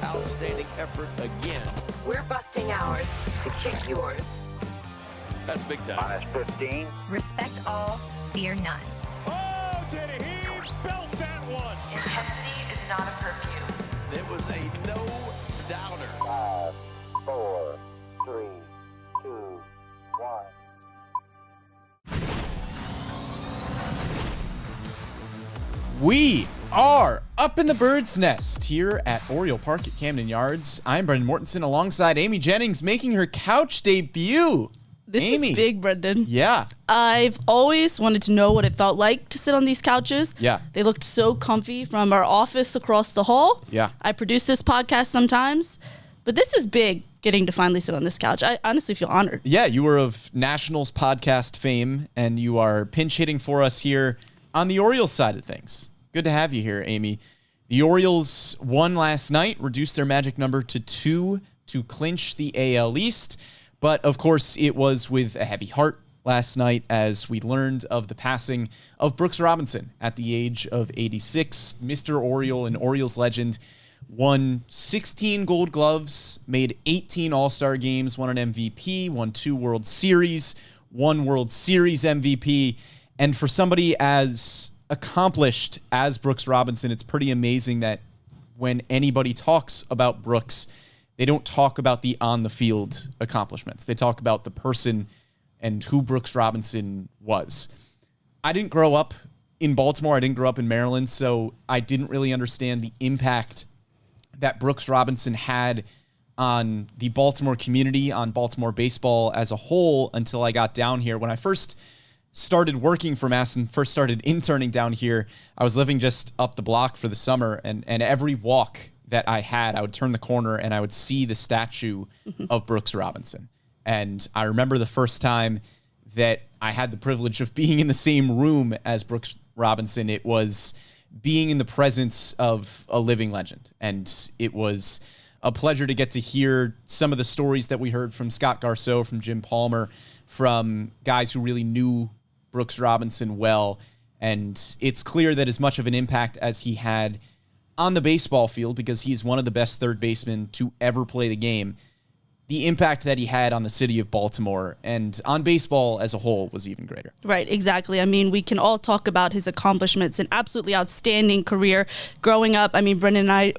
Outstanding effort again. We're busting ours to kick yours. That's big time. Minus 15. Respect all, fear none. Oh, did he belt that one? Intensity is not a perfume. It was a no-doubter. 5, 4, 3, 2, 1. We are up in the bird's nest here at Oriole Park at Camden Yards. I'm Brendan Mortensen alongside Amy Jennings making her couch debut. This Amy. is big, Brendan. Yeah. I've always wanted to know what it felt like to sit on these couches. Yeah. They looked so comfy from our office across the hall. Yeah. I produce this podcast sometimes, but this is big getting to finally sit on this couch. I honestly feel honored. Yeah, you were of Nationals podcast fame, and you are pinch hitting for us here on the Orioles side of things. Good to have you here, Amy. The Orioles won last night, reduced their magic number to 2 to clinch the AL East. But, of course, it was with a heavy heart last night as we learned of the passing of Brooks Robinson at the age of 86. Mr. Oriole, an Orioles legend, won 16 Gold Gloves, made 18 All-Star games, won an MVP, won 2 World Series, 1 World Series MVP. And for somebody as accomplished as Brooks Robinson, it's pretty amazing that when anybody talks about Brooks, they don't talk about the on-the-field accomplishments. They talk about the person and who Brooks Robinson was. I didn't grow up in Baltimore. I didn't grow up in Maryland, so I didn't really understand the impact that Brooks Robinson had on the Baltimore community, on Baltimore baseball as a whole, until I got down here. When I first started working for MASN, first started interning down here, I was living just up the block for the summer, and every walk that I had, I would turn the corner and I would see the statue of Brooks Robinson. And I remember the first time that I had the privilege of being in the same room as Brooks Robinson. It was being in the presence of a living legend. And it was a pleasure to get to hear some of the stories that we heard from Scott Garceau, from Jim Palmer, from guys who really knew Brooks Robinson well. And it's clear that as much of an impact as he had on the baseball field, because he's one of the best third basemen to ever play the game, the impact that he had on the city of Baltimore and on baseball as a whole was even greater. Right, exactly. I mean, we can all talk about his accomplishments, an absolutely outstanding career growing up. I mean, Brendan and I,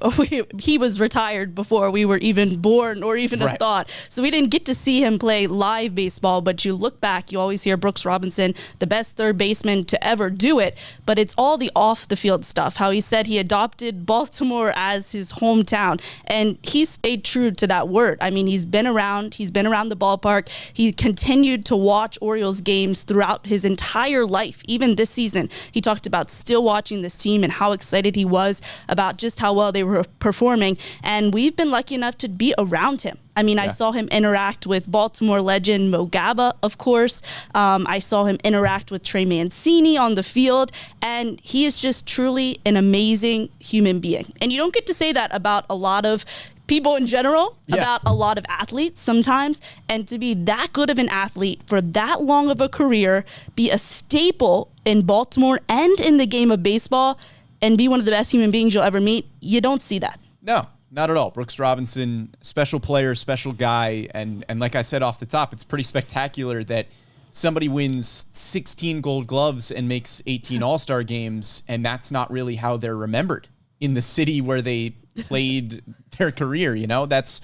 he was retired before we were even born or even a thought. So we didn't get to see him play live baseball, but you look back, you always hear Brooks Robinson, the best third baseman to ever do it, but it's all the off the field stuff, how he said he adopted Baltimore as his hometown, and he stayed true to that word. I mean, he's been around the ballpark. He continued to watch Orioles games throughout his entire life. Even this season, he talked about still watching this team and how excited he was about just how well they were performing. And we've been lucky enough to be around him. I mean, I saw him interact with Baltimore legend Mo Gaba, of course. I saw him interact with Trey Mancini on the field, and he is just truly an amazing human being. And you don't get to say that about a lot of people in general, about a lot of athletes sometimes, and to be that good of an athlete for that long of a career, be a staple in Baltimore and in the game of baseball, and be one of the best human beings you'll ever meet, you don't see that. No, not at all. Brooks Robinson, special player, special guy, and like I said off the top, it's pretty spectacular that somebody wins 16 Gold Gloves and makes 18 All-Star games, and that's not really how they're remembered in the city where they played their career. You know, that's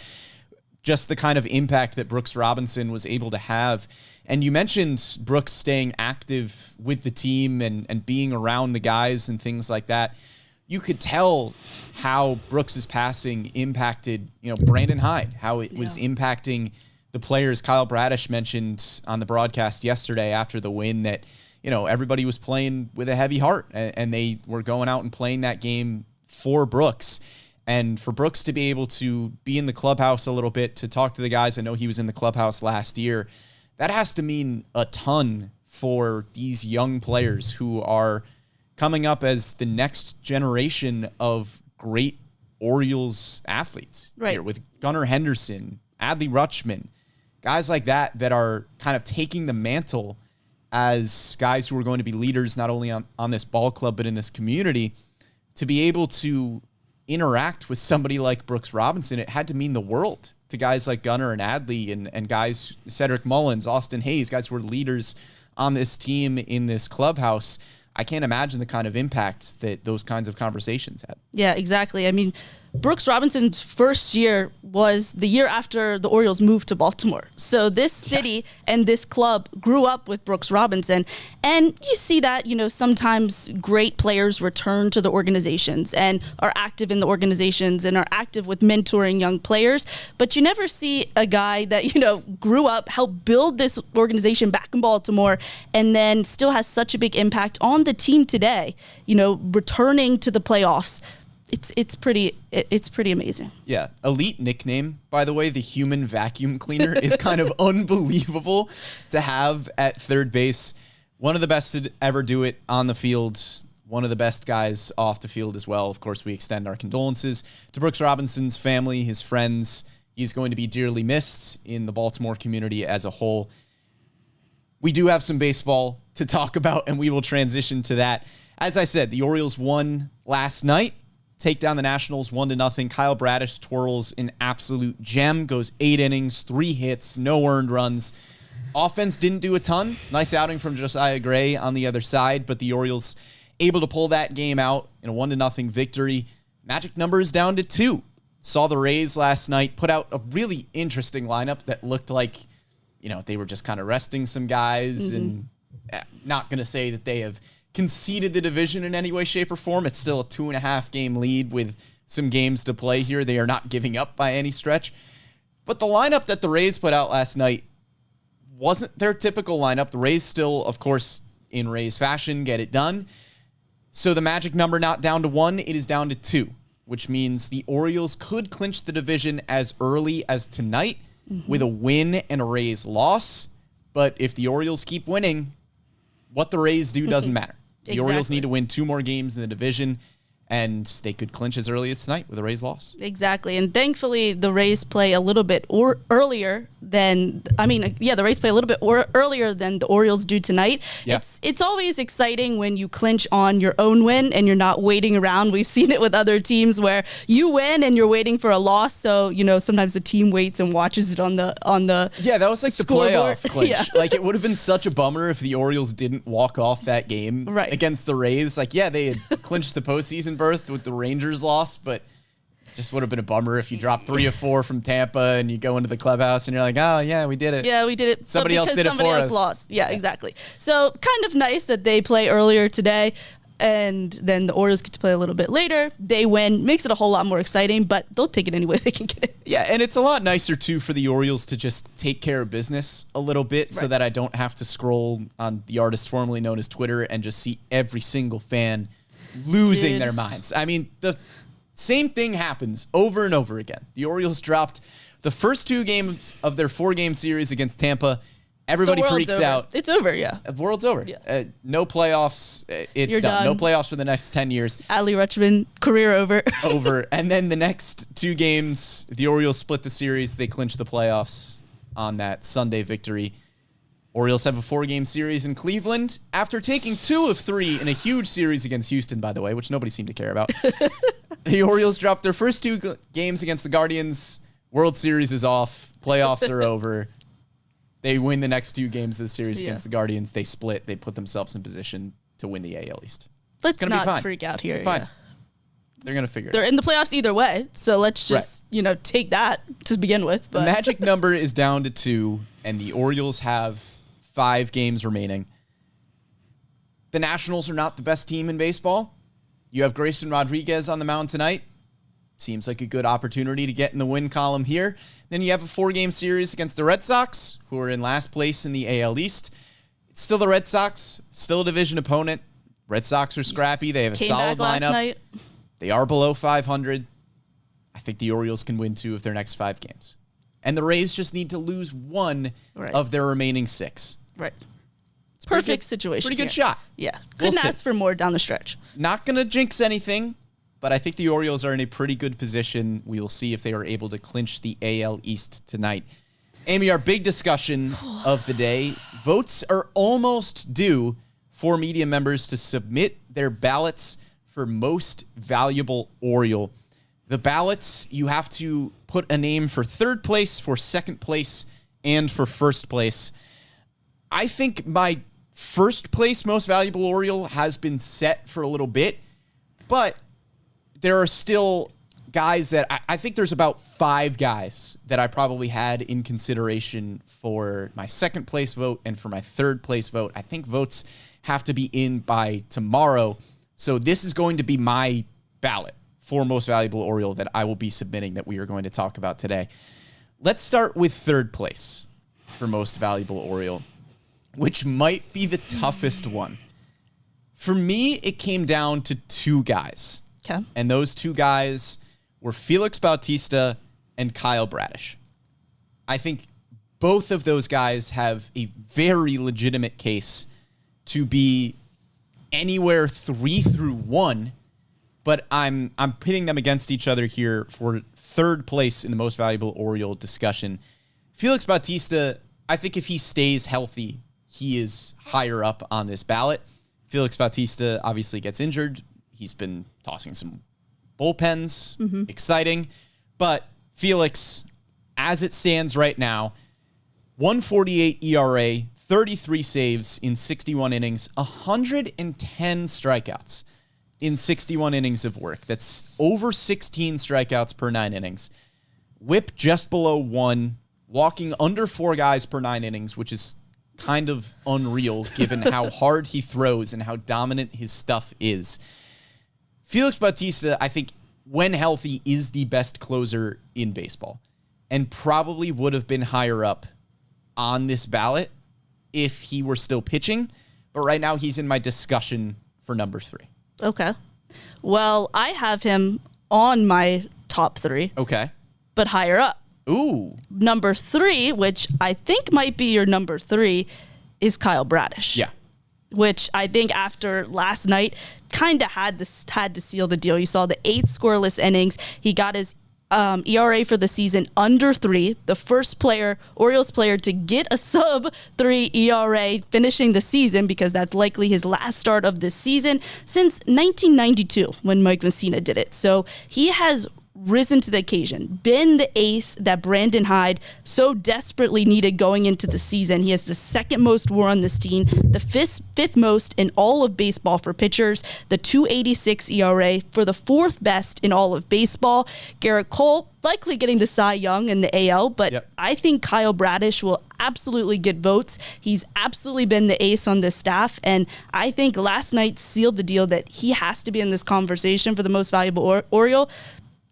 just the kind of impact that Brooks Robinson was able to have. And you mentioned Brooks staying active with the team and being around the guys and things like that. You could tell how Brooks's passing impacted, Brandon Hyde, how it was impacting the players. Kyle Bradish mentioned on the broadcast yesterday after the win that, everybody was playing with a heavy heart and they were going out and playing that game for Brooks. And for Brooks to be able to be in the clubhouse a little bit, to talk to the guys, I know he was in the clubhouse last year, that has to mean a ton for these young players who are coming up as the next generation of great Orioles athletes. Right. Here with Gunnar Henderson, Adley Rutschman, guys like that are kind of taking the mantle as guys who are going to be leaders not only on this ball club but in this community, to be able to interact with somebody like Brooks Robinson, it had to mean the world to guys like Gunnar and Adley and guys, Cedric Mullins, Austin Hayes, guys who were leaders on this team in this clubhouse. I can't imagine the kind of impact that those kinds of conversations had. Yeah, exactly. I mean, Brooks Robinson's first year was the year after the Orioles moved to Baltimore. So this city and this club grew up with Brooks Robinson. And you see that, sometimes great players return to the organizations and are active in the organizations and are active with mentoring young players. But you never see a guy that, grew up, helped build this organization back in Baltimore, and then still has such a big impact on the team today, returning to the playoffs. It's pretty amazing. Yeah. Elite nickname, by the way, the human vacuum cleaner is kind of unbelievable to have at third base. One of the best to ever do it on the field. One of the best guys off the field as well. Of course, we extend our condolences to Brooks Robinson's family, his friends. He's going to be dearly missed in the Baltimore community as a whole. We do have some baseball to talk about, and we will transition to that. As I said, the Orioles won last night. Take down the Nationals 1-0. Kyle Bradish twirls an absolute gem. Goes 8 innings, 3 hits, no earned runs. Offense didn't do a ton. Nice outing from Josiah Gray on the other side, but the Orioles able to pull that game out in a 1-0 victory. Magic number is down to 2. Saw the Rays last night put out a really interesting lineup that looked like, they were just kind of resting some guys, and not going to say that they have conceded the division in any way, shape, or form. It's still a 2.5 game lead with some games to play here. They are not giving up by any stretch. But the lineup that the Rays put out last night wasn't their typical lineup. The Rays still, of course, in Rays fashion, get it done. So the magic number not down to 1, it is down to 2, which means the Orioles could clinch the division as early as tonight with a win and a Rays loss. But if the Orioles keep winning, what the Rays do doesn't matter. The Orioles need to win 2 more games in the division, and they could clinch as early as tonight with a Rays loss. Exactly. And thankfully, the Rays play a little bit earlier than, the Rays play a little bit earlier than the Orioles do tonight. Yeah. It's always exciting when you clinch on your own win and you're not waiting around. We've seen it with other teams where you win and you're waiting for a loss. So, sometimes the team waits and watches it on the Yeah, that was like the scoreboard. playoff clinch. Yeah. Like, it would have been such a bummer if the Orioles didn't walk off that game against the Rays. Like, yeah, they had clinched the postseason berth with the Rangers loss, but just would have been a bummer if you dropped 3 of 4 from Tampa and you go into the clubhouse and you're like, oh, yeah, we did it. Yeah, we did it. Somebody else did it for us. Lost. Yeah, exactly. So kind of nice that they play earlier today, and then the Orioles get to play a little bit later. They win, makes it a whole lot more exciting, but they'll take it any way they can get it. Yeah, and it's a lot nicer, too, for the Orioles to just take care of business a little bit so that I don't have to scroll on the artist formerly known as Twitter and just see every single fan losing their minds. I mean, the same thing happens over and over again. The Orioles dropped the first 2 games of their 4-game series against Tampa. Everybody freaks out. It's over, yeah. The world's over. Yeah. No playoffs. It's You're done. No playoffs for the next 10 years. Adley Rutschman, career over. Over. And then the next 2 games, the Orioles split the series. They clinched the playoffs on that Sunday victory. Orioles have a 4-game series in Cleveland after taking 2 of 3 in a huge series against Houston, by the way, which nobody seemed to care about. The Orioles dropped their first 2 games against the Guardians. World Series is off. Playoffs are over. They win the next 2 games of the series against the Guardians. They split. They put themselves in position to win the AL East. Let's not freak out here. It's fine. They're going to figure it out. They're in the playoffs either way, so let's just, take that to begin with. But. The magic number is down to 2, and the Orioles have 5 games remaining. The Nationals are not the best team in baseball. You have Grayson Rodriguez on the mound tonight. Seems like a good opportunity to get in the win column here. Then you have a 4-game series against the Red Sox, who are in last place in the AL East. It's still the Red Sox, still a division opponent. Red Sox are scrappy. They have a solid lineup. They are below 500. I think the Orioles can win 2 of their next 5 games. And the Rays just need to lose 1 of their remaining 6. Right. It's perfect situation. Pretty good shot. Yeah. Couldn't ask for more down the stretch. Not going to jinx anything, but I think the Orioles are in a pretty good position. We will see if they are able to clinch the AL East tonight. Amy, our big discussion of the day. Votes are almost due for media members to submit their ballots for Most Valuable Oriole. The ballots, you have to put a name for third place, for second place, and for first place. I think my first place most valuable Oriole has been set for a little bit, but there are still guys that I think there's about 5 guys that I probably had in consideration for my second place vote and for my third place vote. I think votes have to be in by tomorrow. So this is going to be my ballot for most valuable Oriole that I will be submitting, that we are going to talk about today. Let's start with third place for most valuable Oriole, which might be the toughest one. For me, it came down to 2 guys. Okay. And those 2 guys were Felix Bautista and Kyle Bradish. I think both of those guys have a very legitimate case to be anywhere 3 through 1, but I'm pitting them against each other here for third place in the most valuable Oriole discussion. Felix Bautista, I think if he stays healthy, he is higher up on this ballot. Felix Bautista obviously gets injured. He's been tossing some bullpens, exciting. But Felix, as it stands right now, 1.48 ERA, 33 saves in 61 innings, 110 strikeouts in 61 innings of work. That's over 16 strikeouts per 9 innings. Whip just below 1, walking under 4 guys per 9 innings, which is kind of unreal given how hard he throws and how dominant his stuff is. Felix Bautista, I think, when healthy, is the best closer in baseball and probably would have been higher up on this ballot if he were still pitching. But right now, he's in my discussion for number 3. Okay. Well, I have him on my top 3. Okay. But higher up. Ooh. Number 3, which I think might be your number 3, is Kyle Bradish. Yeah. Which I think after last night kind of had to seal the deal. You saw the 8 scoreless innings. He got his ERA for the season under 3. The first Orioles player to get a sub 3 ERA finishing the season, because that's likely his last start of this season since 1992 when Mike Messina did it. So he has risen to the occasion, been the ace that Brandon Hyde so desperately needed going into the season. He has the second most WAR on this team, the fifth most in all of baseball for pitchers, the 2.86 ERA for the 4th best in all of baseball. Garrett Cole likely getting the Cy Young in the AL, but I think Kyle Bradish will absolutely get votes. He's absolutely been the ace on this staff, and I think last night sealed the deal that he has to be in this conversation for the most valuable Oriole.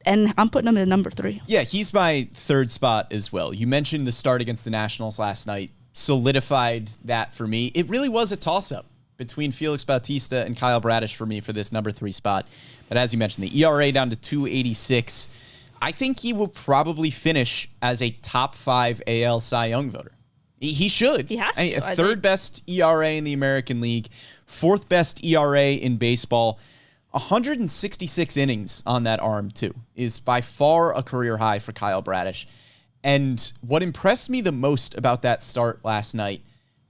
And I'm putting him at number 3. Yeah, he's my third spot as well. You mentioned the start against the Nationals last night, solidified that for me. It really was a toss-up between Felix Bautista and Kyle Bradish for me for this number 3 spot. But as you mentioned, the ERA down to 2.86. I think he will probably finish as a top 5 AL Cy Young voter. He should. He has to. Third best ERA in the American League, 4th best ERA in baseball. 166 innings on that arm, too, is by far a career high for Kyle Bradish. And what impressed me the most about that start last night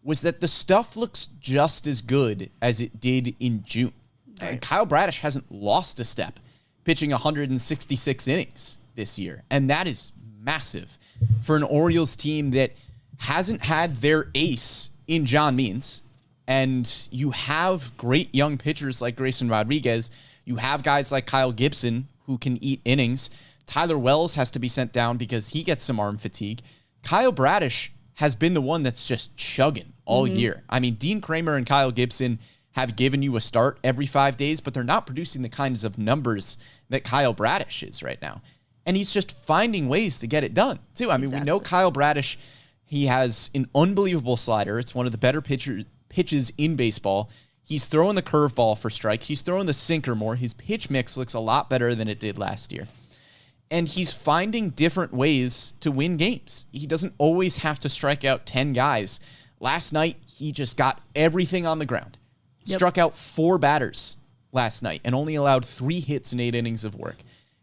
was that the stuff looks just as good as it did in June. Right. And Kyle Bradish hasn't lost a step pitching 166 innings this year. And that is massive for an Orioles team that hasn't had their ace in John Means. And you have great young pitchers like Grayson Rodriguez. You have guys like Kyle Gibson who can eat innings. Tyler Wells has to be sent down because he gets some arm fatigue. Kyle Bradish has been the one that's just chugging all year. I mean, Dean Kramer and Kyle Gibson have given you a start every 5 days, but they're not producing the kinds of numbers that Kyle Bradish is right now. And he's just finding ways to get it done, too. I mean, we know Kyle Bradish, he has an unbelievable slider. It's one of the better pitches in baseball. He's throwing the curveball for strikes. He's throwing the sinker more. His pitch mix looks a lot better than it did last year. And he's finding different ways to win games. He doesn't always have to strike out 10 guys. Last night, he just got everything on the ground. Struck out 4 batters last night and only allowed 3 hits in 8 innings of work.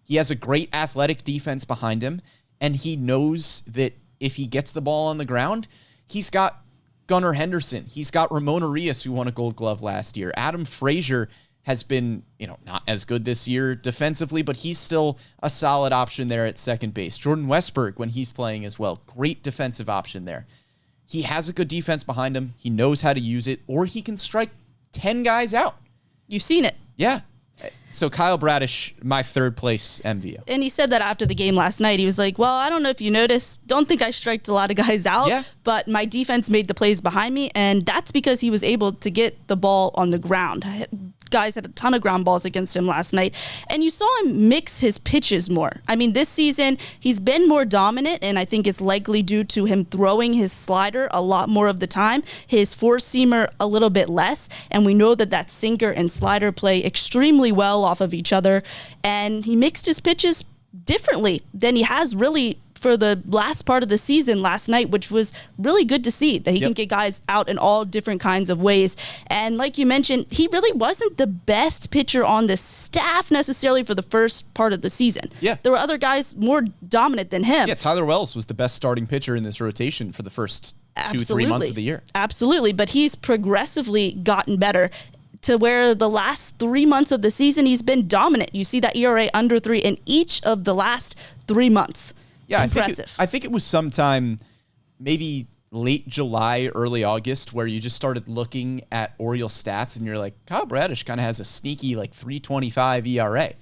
He has a great athletic defense behind him, and he knows that if he gets the ball on the ground, he's got Gunnar Henderson. He's got Ramon Arias, who won a Gold Glove last year. Adam Frazier has been, not as good this year defensively, but he's still a solid option there at second base. Jordan Westberg, when he's playing as well, great defensive option there. He has a good defense behind him. He knows how to use it, or he can strike 10 guys out. You've seen it. Yeah. So Kyle Bradish, my third place MVO. And he said that after the game last night. He was like, well, I don't know if you noticed. Don't think I striked a lot of guys out, but my defense made the plays behind me. And that's because he was able to get the ball on the ground. Guys had a ton of ground balls against him last night. And you saw him mix his pitches more. I mean, this season, he's been more dominant, and I think it's likely due to him throwing his slider a lot more of the time, his four-seamer a little bit less. And we know that sinker and slider play extremely well off of each other. And he mixed his pitches differently than he has really for the last part of the season last night, which was really good to see that he can get guys out in all different kinds of ways. And like you mentioned, he really wasn't the best pitcher on the staff necessarily for the first part of the season. Yeah. There were other guys more dominant than him. Yeah, Tyler Wells was the best starting pitcher in this rotation for the first 2-3 months of the year. Absolutely. But he's progressively gotten better to where the last 3 months of the season, he's been dominant. You see that ERA under 3 in each of the last 3 months. Yeah, impressive. I think it was sometime maybe late July, early August, where you just started looking at Oriole stats and you're like, Kyle Bradish kind of has a sneaky 3.25 ERA.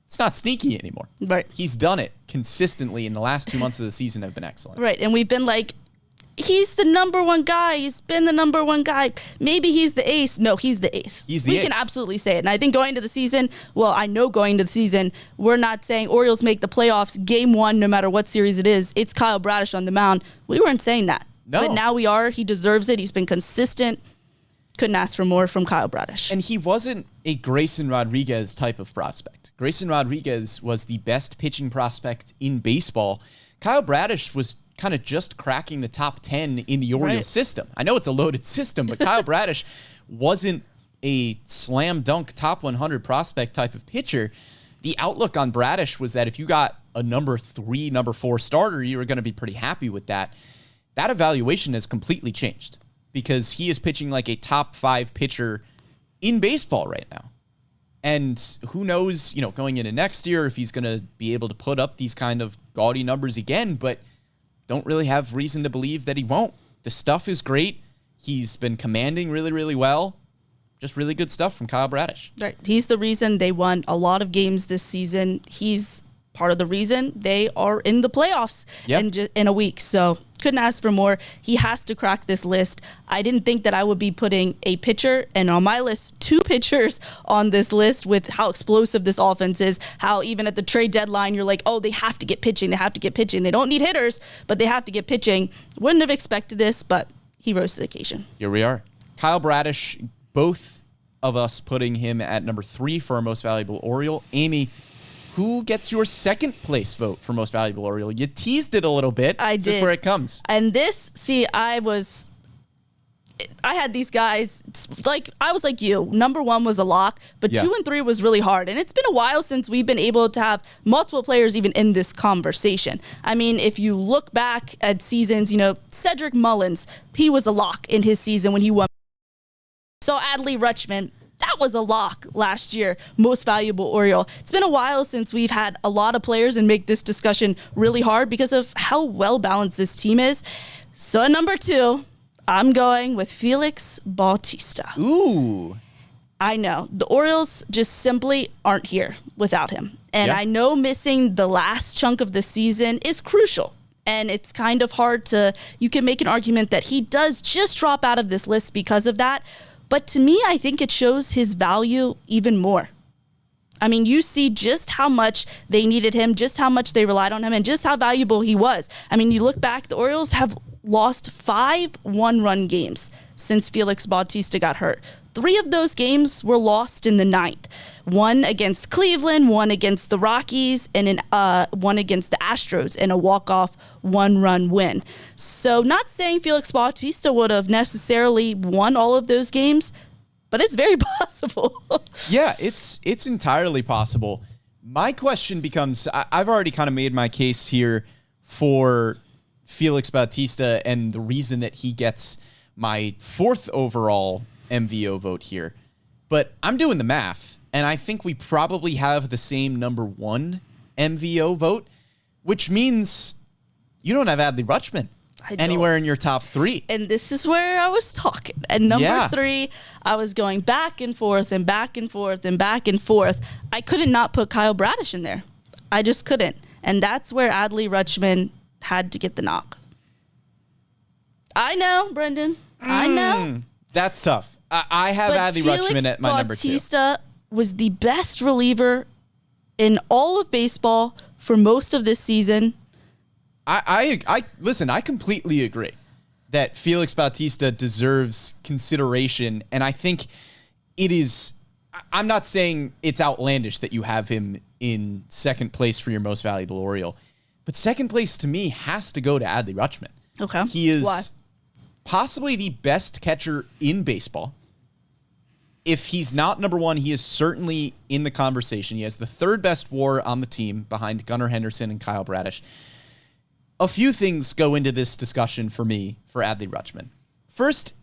It's not sneaky anymore. Right. He's done it consistently in the last 2 months of the season have been excellent. Right, and we've been like, he's the number one guy. He's been the number one guy. Maybe he's the ace. No, he's the ace. We can absolutely say it. And I think going into the season, I know going into the season, we're not saying Orioles make the playoffs game 1 no matter what series it is. It's Kyle Bradish on the mound. We weren't saying that. No. But now we are. He deserves it. He's been consistent. Couldn't ask for more from Kyle Bradish. And he wasn't a Grayson Rodriguez type of prospect. Grayson Rodriguez was the best pitching prospect in baseball. Kyle Bradish was kind of just cracking the top 10 in the Orioles system. I know it's a loaded system, but Kyle Bradish wasn't a slam dunk top 100 prospect type of pitcher. The outlook on Bradish was that if you got a number 3, number 4 starter, you were going to be pretty happy with that. That evaluation has completely changed because he is pitching like a top 5 pitcher in baseball right now. And who knows, going into next year if he's going to be able to put up these kind of gaudy numbers again, but don't really have reason to believe that he won't. The stuff is great. He's been commanding really, really well. Just really good stuff from Kyle Bradish. Right. He's the reason they won a lot of games this season. He's part of the reason they are in the playoffs in a week. So couldn't ask for more. He has to crack this list. I didn't think that I would be putting a pitcher, and on my list, 2 pitchers on this list with how explosive this offense is, how even at the trade deadline, you're like, oh, they have to get pitching. They have to get pitching. They don't need hitters, but they have to get pitching. Wouldn't have expected this, but he rose to the occasion. Here we are. Kyle Bradish, both of us putting him at number 3 for our most valuable Oriole. Amy, who gets your second place vote for most valuable Oriole? You teased it a little bit. I did. This is where it comes. And this, I had these guys, I was like you. Number 1 was a lock, but 2 and 3 was really hard. And it's been a while since we've been able to have multiple players even in this conversation. I mean, if you look back at seasons, Cedric Mullins, he was a lock in his season when he won. So Adley Rutschman, that was a lock last year, most valuable Oriole. It's been a while since we've had a lot of players and make this discussion really hard because of how well-balanced this team is. So at number 2, I'm going with Felix Bautista. Ooh. I know. The Orioles just simply aren't here without him. And I know missing the last chunk of the season is crucial. And it's kind of hard you can make an argument that he does just drop out of this list because of that. But to me, I think it shows his value even more. I mean, you see just how much they needed him, just how much they relied on him, and just how valuable he was. I mean, you look back, the Orioles have lost 5 one-run games since Felix Bautista got hurt. 3 of those games were lost in the 9th. 1 against Cleveland, 1 against the Rockies, and 1 against the Astros in a walk-off 1-run win. So not saying Felix Bautista would have necessarily won all of those games, but it's very possible. Yeah, it's entirely possible. My question becomes, I've already kind of made my case here for Felix Bautista and the reason that he gets my 4th overall MVO vote here. But I'm doing the math, and I think we probably have the same number 1 MVO vote, which means you don't have Adley Rutschman anywhere in your top 3. And this is where I was talking. And number 3, I was going back and forth and back and forth and back and forth. I couldn't not put Kyle Bradish in there. I just couldn't. And that's where Adley Rutschman had to get the knock. I know, Brendan. I know. That's tough. I have Adley Rutschman at my number 2. Bautista was the best reliever in all of baseball for most of this season. I listen, I completely agree that Felix Bautista deserves consideration, and I think it is. I'm not saying it's outlandish that you have him in second place for your most valuable Oriole, but second place to me has to go to Adley Rutschman. Okay. He is Why? possibly the best catcher in baseball. If he's not number 1, he is certainly in the conversation. He has the 3rd best WAR on the team behind Gunnar Henderson and Kyle Bradish. A few things go into this discussion for me for Adley Rutschman. First,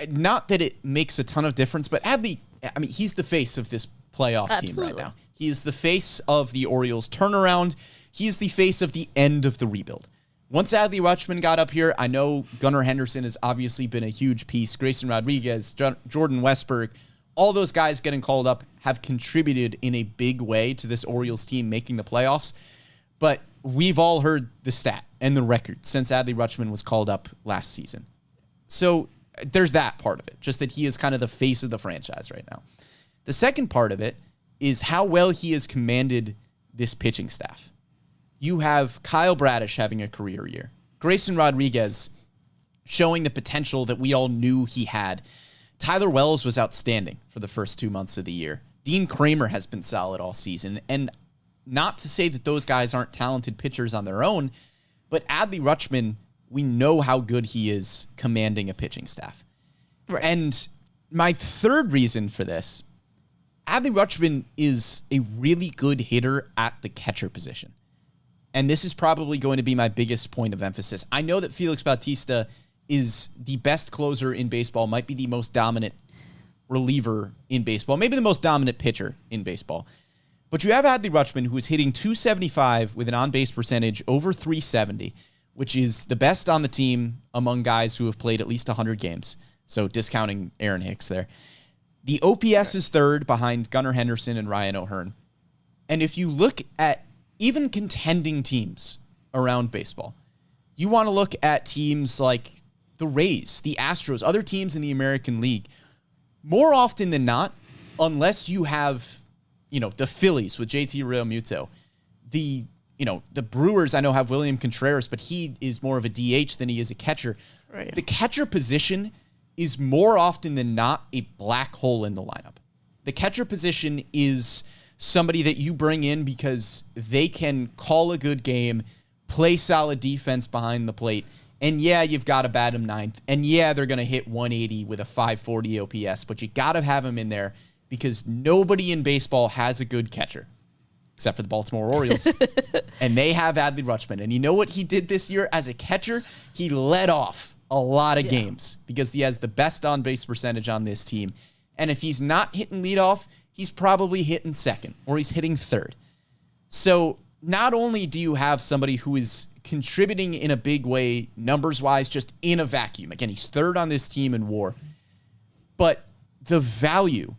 not that it makes a ton of difference, but Adley, I mean, he's the face of this playoff team right now. He is the face of the Orioles turnaround. He's the face of the end of the rebuild. Once Adley Rutschman got up here, I know Gunnar Henderson has obviously been a huge piece. Grayson Rodriguez, Jordan Westberg, all those guys getting called up have contributed in a big way to this Orioles team making the playoffs. But we've all heard the stat and the record since Adley Rutschman was called up last season. So there's that part of it, just that he is kind of the face of the franchise right now. The second part of it is how well he has commanded this pitching staff. You have Kyle Bradish having a career year. Grayson Rodriguez showing the potential that we all knew he had. Tyler Wells was outstanding for the first 2 months of the year. Dean Kramer has been solid all season. And not to say that those guys aren't talented pitchers on their own, but Adley Rutschman, we know how good he is commanding a pitching staff. Right. And my third reason for this, Adley Rutschman is a really good hitter at the catcher position. And this is probably going to be my biggest point of emphasis. I know that Felix Bautista is the best closer in baseball, might be the most dominant reliever in baseball, maybe the most dominant pitcher in baseball. But you have Adley Rutschman, who is hitting .275 with an on-base percentage over .370, which is the best on the team among guys who have played at least 100 games. So discounting Aaron Hicks there. The OPS is 3rd behind Gunnar Henderson and Ryan O'Hearn. And if you look at even contending teams around baseball, you want to look at teams like the Rays, the Astros, other teams in the American League. More often than not, unless you have, the Phillies with JT Realmuto, the Brewers, I know, have William Contreras, but he is more of a DH than he is a catcher. Right. The catcher position is more often than not a black hole in the lineup. The catcher position is somebody that you bring in because they can call a good game, play solid defense behind the plate, and yeah, you've got to bat them 9th, and yeah, they're going to hit 180 with a 540 OPS, but you got to have them in there because nobody in baseball has a good catcher, except for the Baltimore Orioles, and they have Adley Rutschman. And you know what he did this year as a catcher? He led off a lot of games because he has the best on-base percentage on this team. And if he's not hitting leadoff, he's probably hitting 2nd or he's hitting 3rd. So not only do you have somebody who is contributing in a big way, numbers-wise, just in a vacuum. Again, he's 3rd on this team in WAR. But the value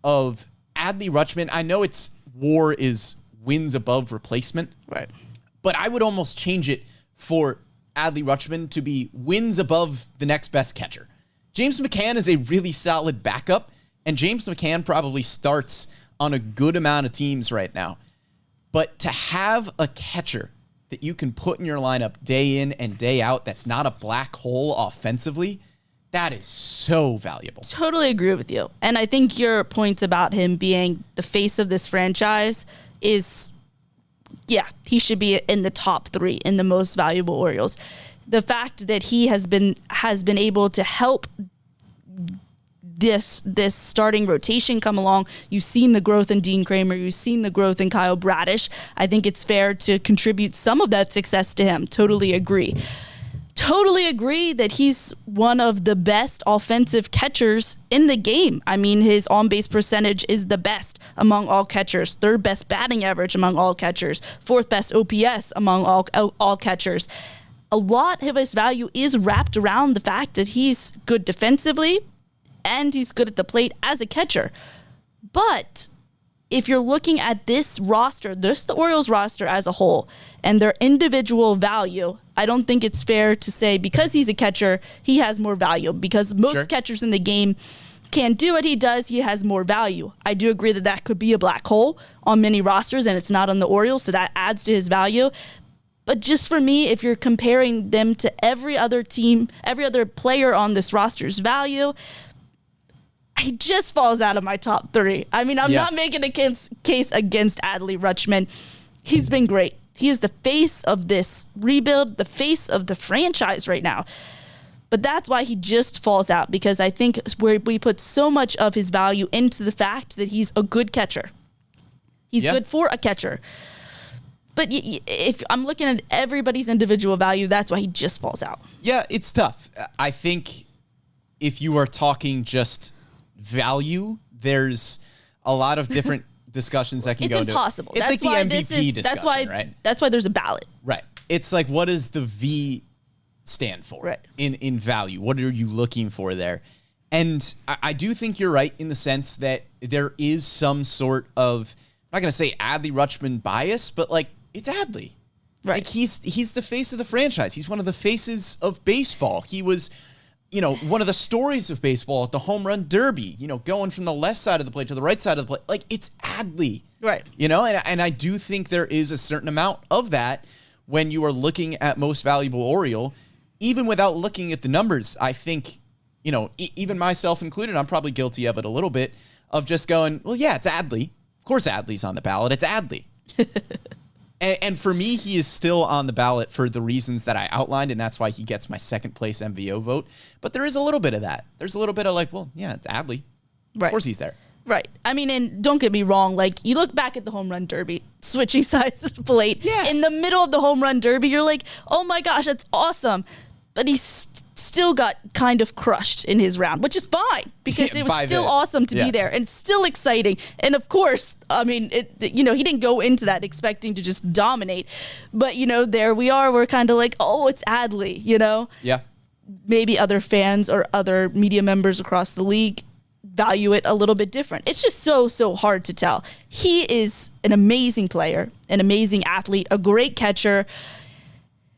of Adley Rutschman, I know it's WAR is wins above replacement. Right. But I would almost change it for Adley Rutschman to be wins above the next best catcher. James McCann is a really solid backup, and James McCann probably starts on a good amount of teams right now. But to have a catcher that you can put in your lineup day in and day out that's not a black hole offensively, that is so valuable. Totally agree with you. And I think your points about him being the face of this franchise is, yeah, he should be in the top 3 in the most valuable Orioles. The fact that he has been able to help this starting rotation come along. You've seen the growth in Dean Kramer. You've seen the growth in Kyle Bradish. I think it's fair to contribute some of that success to him. Totally agree. totally agree that he's one of the best offensive catchers in the game. I mean, his on-base percentage is the best among all catchers, third best batting average among all catchers, fourth best OPS among all catchers. A lot of his value is wrapped around the fact that he's good defensively and he's good at the plate as a catcher. But if you're looking at this roster, the Orioles roster as a whole, and their individual value, I don't think it's fair to say because he's a catcher, he has more value. Because most catchers in the game can't do what he does, he has more value. I do agree that that could be a black hole on many rosters, and it's not on the Orioles, so that adds to his value. But just for me, if you're comparing them to every other team, every other player on this roster's value, he just falls out of my top 3. I mean, I'm not making a case against Adley Rutschman. He's been great. He is the face of this rebuild, the face of the franchise right now. But that's why he just falls out, because I think we put so much of his value into the fact that he's a good catcher. He's good for a catcher. But if I'm looking at everybody's individual value, that's why he just falls out. Yeah, it's tough. I think if you are talking just value, there's a lot of different discussions that can go into it. It's impossible. It's like the MVP discussion, right? That's why there's a ballot. Right. It's like, what does the V stand for in value? What are you looking for there? And I do think you're right in the sense that there is some sort of, I'm not going to say Adley Rutschman bias, but like, it's Adley. Right. Like he's the face of the franchise. He's one of the faces of baseball. He was, one of the stories of baseball at the home run derby, going from the left side of the plate to the right side of the plate. Like, it's Adley. Right. And I do think there is a certain amount of that when you are looking at Most Valuable Oriole. Even without looking at the numbers, I think, even myself included, I'm probably guilty of it a little bit, of just going, well, yeah, it's Adley. Of course Adley's on the ballot. It's Adley. And for me, he is still on the ballot for the reasons that I outlined, and that's why he gets my second place MVO vote. But there is a little bit of that. There's a little bit of like, well, yeah, it's Adley. Right. Of course he's there. Right. I mean, and don't get me wrong, like, you look back at the home run derby, switching sides of the plate. Yeah. In the middle of the home run derby, you're like, oh my gosh, that's awesome. But he still got kind of crushed in his round, which is fine because it was still awesome to be there and still exciting. And of course, I mean, he didn't go into that expecting to just dominate. But, there we are. We're kind of like, oh, it's Adley, Yeah. Maybe other fans or other media members across the league value it a little bit different. It's just so hard to tell. He is an amazing player, an amazing athlete, a great catcher.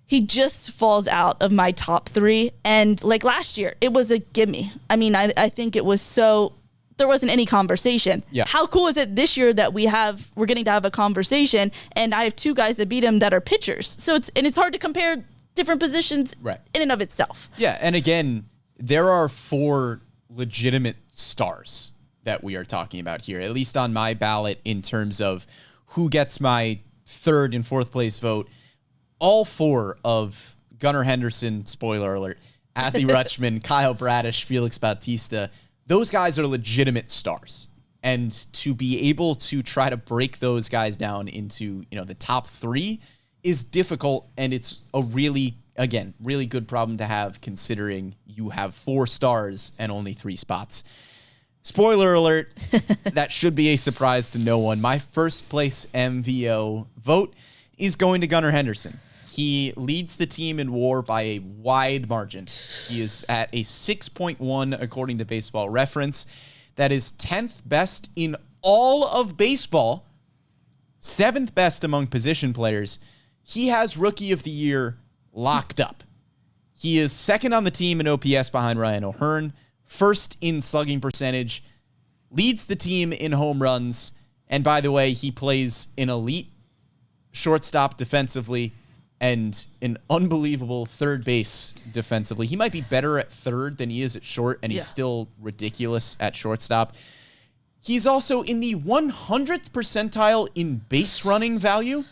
He just falls out of my top 3. And like last year, it was a gimme. I mean, I think it was there wasn't any conversation. Yeah. How cool is it this year that we're getting to have a conversation, and I have 2 guys that beat him that are pitchers. So it's hard to compare different positions in and of itself. Yeah, and again, there are 4 legitimate stars that we are talking about here, at least on my ballot in terms of who gets my 3rd and 4th place vote. All 4 of Gunnar Henderson, spoiler alert, Adley Rutschman, Kyle Bradish, Felix Bautista, those guys are legitimate stars. And to be able to try to break those guys down into, the top 3 is difficult. And it's a really good problem to have considering you have 4 stars and only 3 spots. Spoiler alert, that should be a surprise to no one. My first place MVO vote is going to Gunnar Henderson. He leads the team in WAR by a wide margin. He is at a 6.1 according to Baseball Reference. That is 10th best in all of baseball, 7th best among position players. He has Rookie of the Year locked up. He is 2nd on the team in OPS behind Ryan O'Hearn, 1st in slugging percentage, leads the team in home runs, and by the way, he plays an elite shortstop defensively and an unbelievable third base defensively. He might be better at third than he is at short, and he's still ridiculous at shortstop. He's also in the 100th percentile in base running value.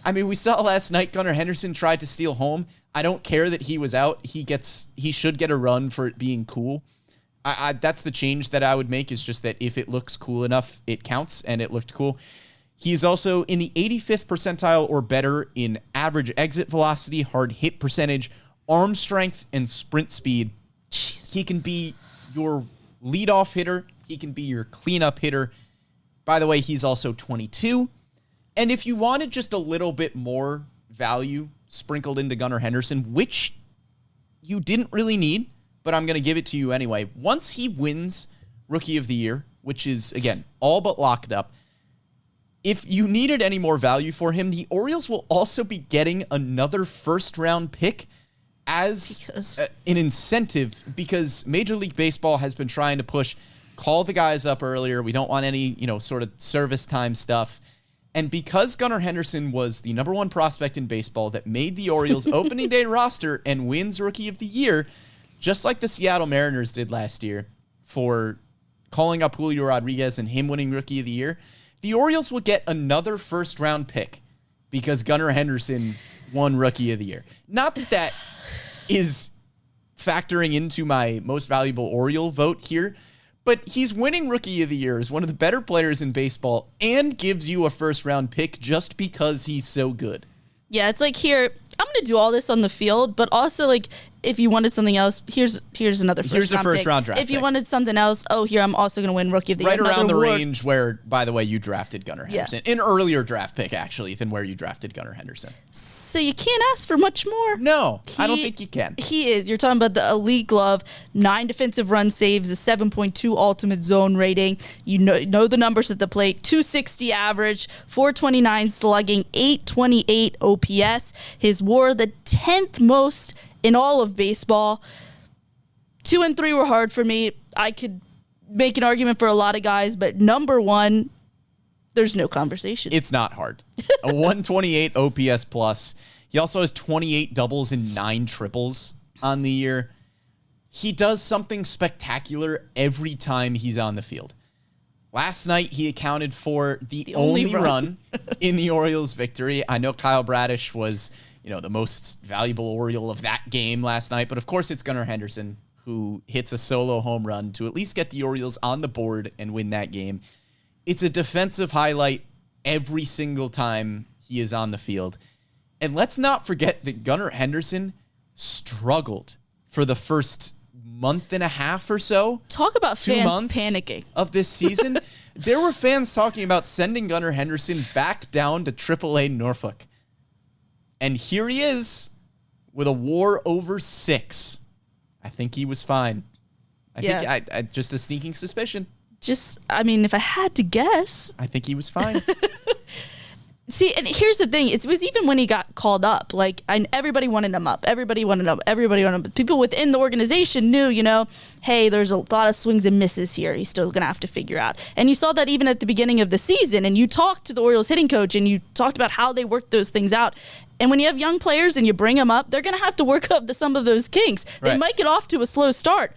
I mean, we saw last night Gunnar Henderson tried to steal home. I don't care that he was out. He should get a run for it being cool. That's the change that I would make, is just that if it looks cool enough, it counts, and it looked cool. He's also in the 85th percentile or better in average exit velocity, hard hit percentage, arm strength and sprint speed. Jeez. He can be your leadoff hitter. He can be your cleanup hitter. By the way, he's also 22. And if you wanted just a little bit more value sprinkled into Gunnar Henderson, which you didn't really need, but I'm going to give it to you anyway. Once he wins Rookie of the Year, which is, again, all but locked up, if you needed any more value for him, the Orioles will also be getting another first-round pick as an incentive, because Major League Baseball has been trying to push, call the guys up earlier. We don't want any, sort of service time stuff. And because Gunnar Henderson was the number one prospect in baseball that made the Orioles opening day roster and wins Rookie of the Year, just like the Seattle Mariners did last year for calling up Julio Rodriguez and him winning Rookie of the Year, the Orioles will get another first-round pick because Gunnar Henderson won Rookie of the Year. Not that that is factoring into my most valuable Oriole vote here, but he's winning Rookie of the Year as one of the better players in baseball and gives you a first-round pick just because he's so good. Yeah, it's like, here, I'm going to do all this on the field, but also, like, if you wanted something else, here's another first-round pick. Here's a first-round draft If you pick. wanted something else, here, I'm also going to win Rookie of the Year. Right around the range where, by the way, you drafted Gunnar Henderson. Yeah. An earlier draft pick, actually, than where you drafted Gunnar Henderson. So you can't ask for much more. No, I don't think you can. He is. You're talking about the elite glove, 9 defensive run saves, a 7.2 ultimate zone rating. You know the numbers at the plate, 260 average, 429 slugging, 828 OPS. His WAR, the 10th most in all of baseball. 2 and 3 were hard for me. I could make an argument for a lot of guys, but number 1, there's no conversation. It's not hard. A 128 OPS plus. He also has 28 doubles and 9 triples on the year. He does something spectacular every time he's on the field. Last night, he accounted for the only run in the Orioles' victory. I know Kyle Bradish was, the most valuable Oriole of that game last night, but of course it's Gunnar Henderson who hits a solo home run to at least get the Orioles on the board and win that game. It's a defensive highlight every single time he is on the field. And let's not forget that Gunnar Henderson struggled for the first month and a half or so. Talk about 2 fans months panicking. Of this season. There were fans talking about sending Gunnar Henderson back down to AAA Norfolk. And here he is with a WAR over 6. I think he was fine. I think I just a sneaking suspicion. If I had to guess. I think he was fine. See, and here's the thing. It was even when he got called up. Everybody wanted him up. Everybody wanted him. People within the organization knew, hey, there's a lot of swings and misses here. He's still going to have to figure out. And you saw that even at the beginning of the season. And you talked to the Orioles hitting coach, and you talked about how they worked those things out. And when you have young players and you bring them up, they're going to have to work up some of those kinks. They might get off to a slow start.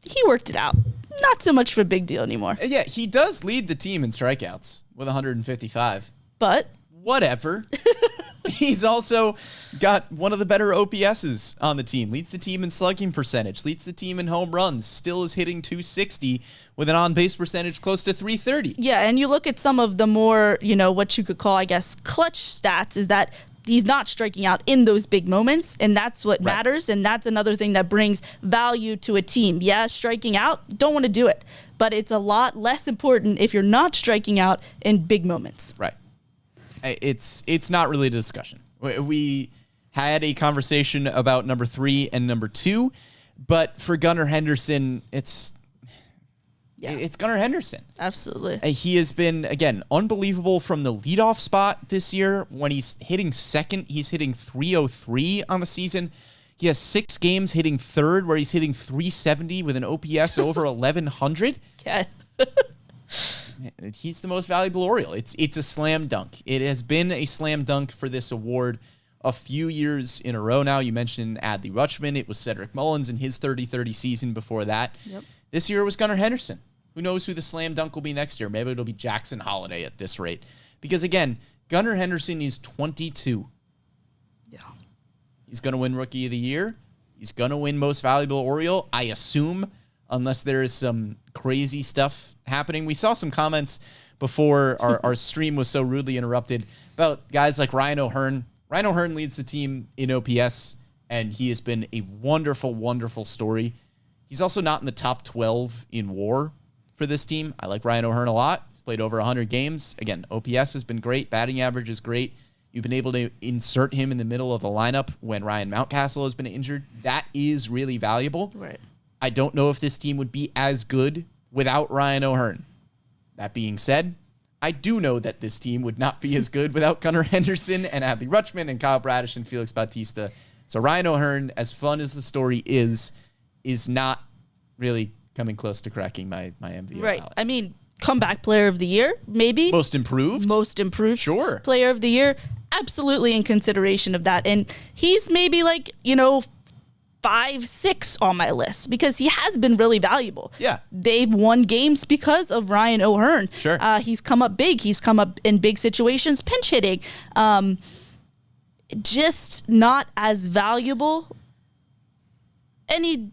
He worked it out. Not so much of a big deal anymore. Yeah, he does lead the team in strikeouts with 155. But whatever. He's also got one of the better OPSs on the team. Leads the team in slugging percentage. Leads the team in home runs. Still is hitting 260 with an on-base percentage close to 330. Yeah, and you look at some of the more, what you could call, I guess, clutch stats, is that he's not striking out in those big moments, and that's what matters, and that's another thing that brings value to a team. Yeah, striking out, don't want to do it, but it's a lot less important if you're not striking out in big moments. Right. It's not really a discussion. We had a conversation about number 3 and number 2, but for Gunnar Henderson, it's Gunnar Henderson. Absolutely. He has been, again, unbelievable from the leadoff spot this year. When he's hitting second, he's hitting 303 on the season. He has 6 games hitting third where he's hitting 370 with an OPS over 1,100. Okay. He's the most valuable Oriole. It's a slam dunk. It has been a slam dunk for this award a few years in a row now. You mentioned Adley Rutschman. It was Cedric Mullins in his 30-30 season before that. Yep. This year it was Gunnar Henderson. Who knows who the slam dunk will be next year? Maybe it'll be Jackson Holiday at this rate. Because, again, Gunnar Henderson is 22. Yeah. He's going to win Rookie of the Year. He's going to win Most Valuable Oriole, I assume, unless there is some crazy stuff happening. We saw some comments before our stream was so rudely interrupted about guys like Ryan O'Hearn. Ryan O'Hearn leads the team in OPS. and he has been a wonderful, wonderful story. He's also not in the top 12 in WAR for this team. I like Ryan O'Hearn a lot. He's played over 100 games. Again, OPS has been great. Batting average is great. You've been able to insert him in the middle of the lineup when Ryan Mountcastle has been injured. That is really valuable. Right. I don't know if this team would be as good without Ryan O'Hearn. That being said, I do know that this team would not be as good without Gunnar Henderson and Adley Rutschman and Kyle Bradish and Felix Bautista. So Ryan O'Hearn, as fun as the story is not really coming close to cracking my MVP Right. ballot. I mean, comeback player of the year, maybe. Most improved? Most improved. Sure. Player of the year, absolutely in consideration of that. And he's maybe 5, 6 on my list because he has been really valuable. Yeah. They've won games because of Ryan O'Hearn. Sure. He's come up big. He's come up in big situations, pinch hitting. Just not as valuable. And he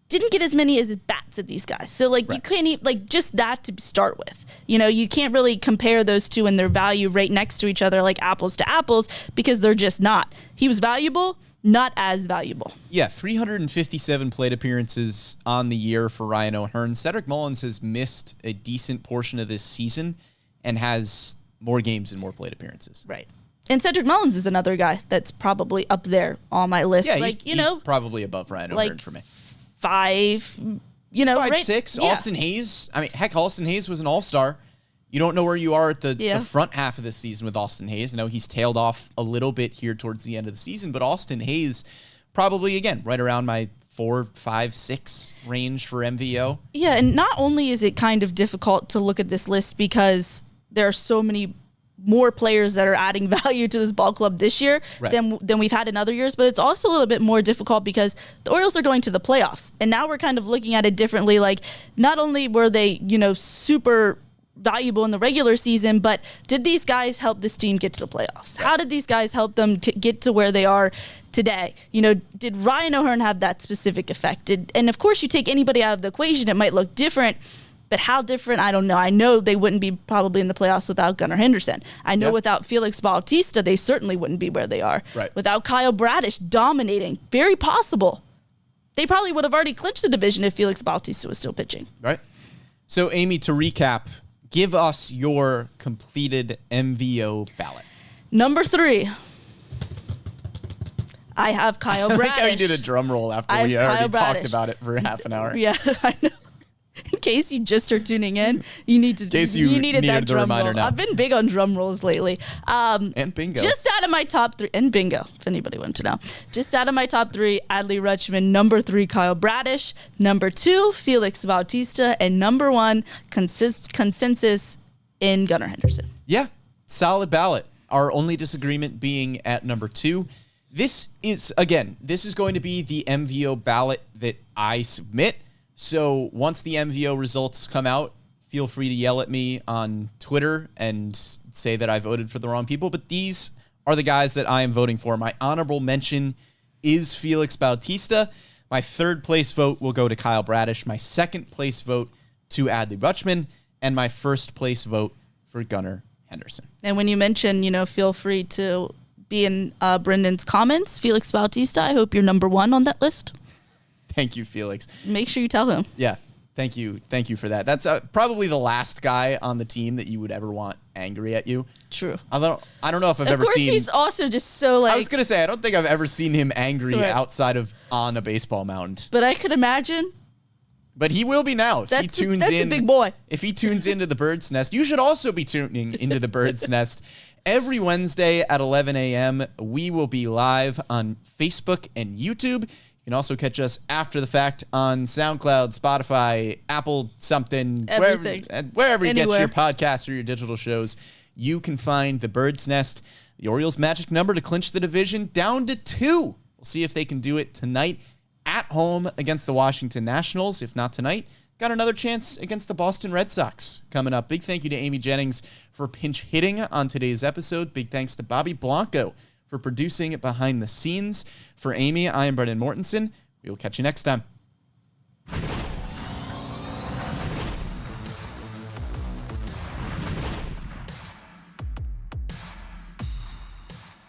didn't get as many as his bats at these guys. So you can't even, just that to start with. You can't really compare those two and their value right next to each other like apples to apples because they're just not. He was valuable, not as valuable. Yeah, 357 plate appearances on the year for Ryan O'Hearn. Cedric Mullins has missed a decent portion of this season and has more games and more plate appearances. Right. And Cedric Mullins is another guy that's probably up there on my list. Yeah, he's probably above Ryan O'Hearn for me. 5, 5, right? 6. Yeah. Austin Hayes. I mean, heck, Austin Hayes was an all-star. You don't know where you are at the front half of this season with Austin Hayes. I know he's tailed off a little bit here towards the end of the season, but Austin Hayes probably, again, right around my 4, 5, 6 range for MVO. Yeah, and not only is it kind of difficult to look at this list because there are so many more players that are adding value to this ball club this year than we've had in other years, but it's also a little bit more difficult because the Orioles are going to the playoffs, and now we're kind of looking at it differently. Not only were they, super valuable in the regular season, but did these guys help this team get to the playoffs? How did these guys help them get to where they are today? Did Ryan O'Hearn have that specific effect? And of course, you take anybody out of the equation, it might look different, but how different, I don't know. I know they wouldn't be probably in the playoffs without Gunnar Henderson. I know without Felix Bautista, they certainly wouldn't be where they are. Right. Without Kyle Bradish dominating, very possible. They probably would have already clinched the division if Felix Bautista was still pitching. Right. So, Amy, to recap, give us your completed MVO ballot. Number 3. I have Kyle Bradish. I like how you did a drum roll after we already talked about it for half an hour. Yeah, I know. In case you just are tuning in, you need to. You needed that drum roll. Now. I've been big on drum rolls lately. And bingo. Just out of my top 3, and bingo, if anybody wanted to know. Just out of my top 3, Adley Rutschman. Number 3, Kyle Bradish. Number 2, Felix Bautista. And number 1, consensus in Gunnar Henderson. Yeah, solid ballot. Our only disagreement being at number 2. This is going to be the MVO ballot that I submit. So once the MVO results come out, feel free to yell at me on Twitter and say that I voted for the wrong people. But these are the guys that I am voting for. My honorable mention is Felix Bautista. My 3rd place vote will go to Kyle Bradish. My 2nd place vote to Adley Rutschman. And my 1st place vote for Gunnar Henderson. And when you mention, feel free to be in Brendan's comments. Felix Bautista, I hope you're number 1 on that list. Thank you, Felix. Make sure you tell him. Yeah, thank you for that. That's probably the last guy on the team that you would ever want angry at you. True. I don't know if I've ever seen. Of course, he's also just so I was gonna say I don't think I've ever seen him angry outside of on a baseball mound. But I could imagine. But he will be now if he tunes in. That's a big boy. If he tunes into the Bird's Nest, you should also be tuning into the Bird's Nest. Every Wednesday at 11 a.m., we will be live on Facebook and YouTube. You can also catch us after the fact on SoundCloud, Spotify, Apple something, wherever you get your podcasts or your digital shows. You can find the Bird's Nest, the Orioles' magic number to clinch the division, down to 2. We'll see if they can do it tonight at home against the Washington Nationals. If not tonight, got another chance against the Boston Red Sox coming up. Big thank you to Amy Jennings for pinch hitting on today's episode. Big thanks to Bobby Blanco for producing it behind the scenes. For Amy, I am Brendan Mortensen. We will catch you next time.